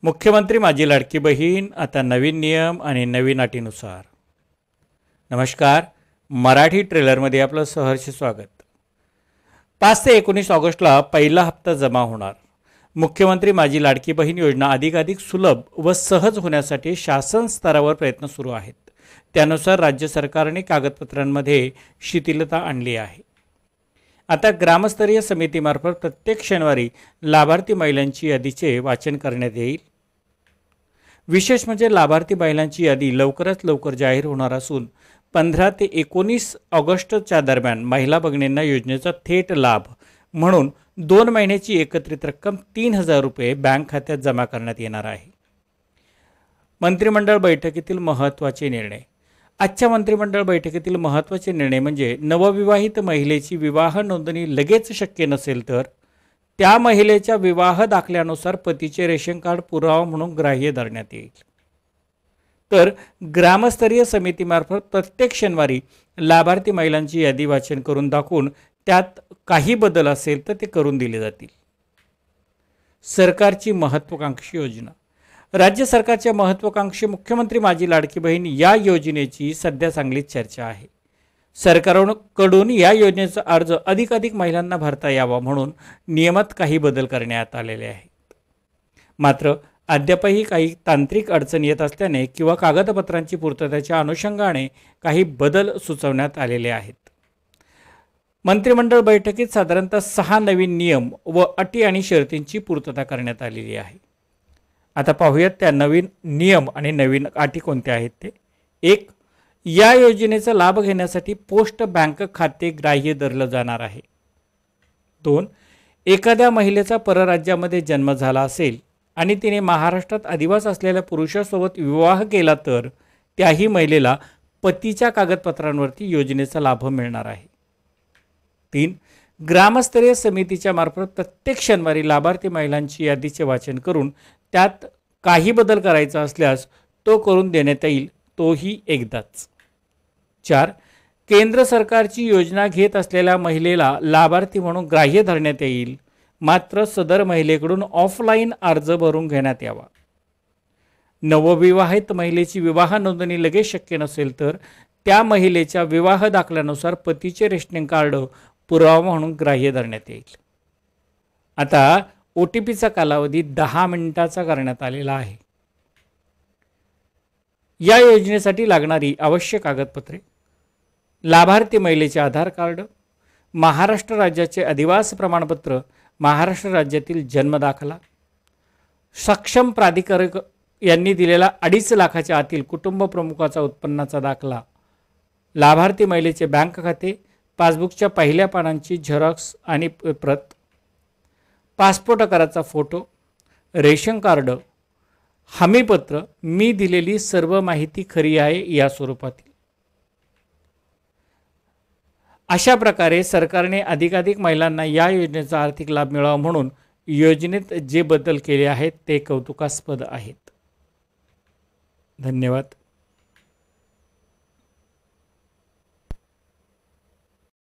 मुख्यमंत्री माझी लाडकी बहीण आता नवीन नियम आणि नवीन अटीनुसार. नमस्कार, मराठी ट्रेलरमध्ये आपलं सहर्ष स्वागत. 5 ते 19 ऑगस्टला पहिला हप्ता जमा होणार. मुख्यमंत्री माझी लाडकी बहीण योजना अधिकाधिक सुलभ व सहज होण्यासाठी शासन स्तरावर प्रयत्न सुरू आहेत. त्यानुसार राज्य सरकारने कागदपत्रांमध्ये शिथिलता आणली आहे. आता ग्रामस्तरीय समितीमार्फत प्रत्येक शनिवारी लाभार्थी महिलांची यादीचे वाचन करण्यात येईल. विशेष म्हणजे लाभार्थी महिलांची यादी लवकरात लवकर जाहीर होणार असून 15 ते 19 ऑगस्टच्या दरम्यान महिला भगिनींना योजनेचा थेट लाभ म्हणून 2 महिन्याची एकत्रित रक्कम 3,000 रुपये बँक खात्यात जमा करण्यात येणार आहे. मंत्रिमंडळ बैठकीतील महत्त्वाचे निर्णय. आजच्या मंत्रिमंडळ बैठकीतील महत्त्वाचे निर्णय म्हणजे नवविवाहित महिलेची विवाह नोंदणी लगेच शक्य नसेल तर त्या महिलेच्या विवाह दाखल्यानुसार पतीचे रेशन कार्ड पुरावा म्हणून ग्राह्य धरण्यात येईल. तर ग्रामस्तरीय समितीमार्फत प्रत्येक शनिवारी लाभार्थी महिलांची यादी वाचन करून दाखवून त्यात काही बदल असेल तर ते करून दिले जातील. सरकारची महत्त्वाकांक्षी योजना. राज्य सरकारच्या महत्त्वाकांक्षी मुख्यमंत्री माझी लाडकी बहीण या योजनेची सध्या चांगलीच चर्चा आहे. सरकारकडून या योजनेचा अर्ज अधिकाधिक महिलांना भरता यावा म्हणून नियमात काही बदल करण्यात आलेले आहेत. मात्र अद्यापही काही तांत्रिक अडचणी येत असल्याने किंवा कागदपत्रांची पूर्ततेच्या अनुषंगाने काही बदल सुचवण्यात आलेले आहेत. मंत्रिमंडळ बैठकीत साधारणतः 6 नवीन नियम व अटी आणि शर्तींची पूर्तता करण्यात आलेली आहे. आता पाहूयात त्या नवीन नियम आणि नवीन अटी कोणत्या आहेत ते. 1. या योजनेचा लाभ घेण्यासाठी पोस्ट बँक खाते ग्राह्य धरलं जाणार आहे. 2. एखाद्या महिलेचा परराज्यामध्ये जन्म झाला असेल आणि तिने महाराष्ट्रात अधिवास असलेल्या पुरुषासोबत विवाह केला तर त्याही महिलेला पतीच्या कागदपत्रांवरती योजनेचा लाभ मिळणार आहे. 3. ग्रामस्तरीय समितीच्या मार्फत प्रत्येक शनिवारी लाभार्थी महिलांची यादीचे वाचन करून त्यात काही बदल करायचा असल्यास तो करून देण्यात येईल, तोही एकदाच. 4. केंद्र सरकारची योजना घेत असलेल्या महिलेला लाभार्थी म्हणून ग्राह्य धरण्यात येईल, मात्र सदर महिलेकडून ऑफलाईन अर्ज भरून घेण्यात यावा. नवविवाहित महिलेची विवाह नोंदणी लगेच शक्य नसेल तर त्या महिलेच्या विवाह दाखल्यानुसार पतीचे रेशनिंग कार्ड पुरावा म्हणून ग्राह्य धरण्यात येईल. आता OTPचा कालावधी 10 मिनिटाचा करण्यात आलेला आहे. या योजनेसाठी लागणारी आवश्यक कागदपत्रे. लाभार्थी महिलेचे आधार कार्ड, महाराष्ट्र राज्याचे अधिवास प्रमाणपत्र, महाराष्ट्र राज्यातील जन्मदाखला, सक्षम प्राधिकारी यांनी दिलेला 2.5 लाखाच्या आतील कुटुंब प्रमुखाचा उत्पन्नाचा दाखला, लाभार्थी महिलेचे बँक खाते, पासबुकच्या पहिल्या पानांची झेरॉक्स आणि प्रत, पासपोर्ट आकाराचा फोटो, रेशन कार्ड, हमीपत्र, मी दिलेली सर्व माहिती खरी आहे या स्वरूपातील. अशा प्रकारे सरकारने अधिकाधिक महिलांना या योजनेचा आर्थिक लाभ मिळावा म्हणून योजनेत जे बदल केले आहेत ते कौतुकास्पद आहेत. धन्यवाद.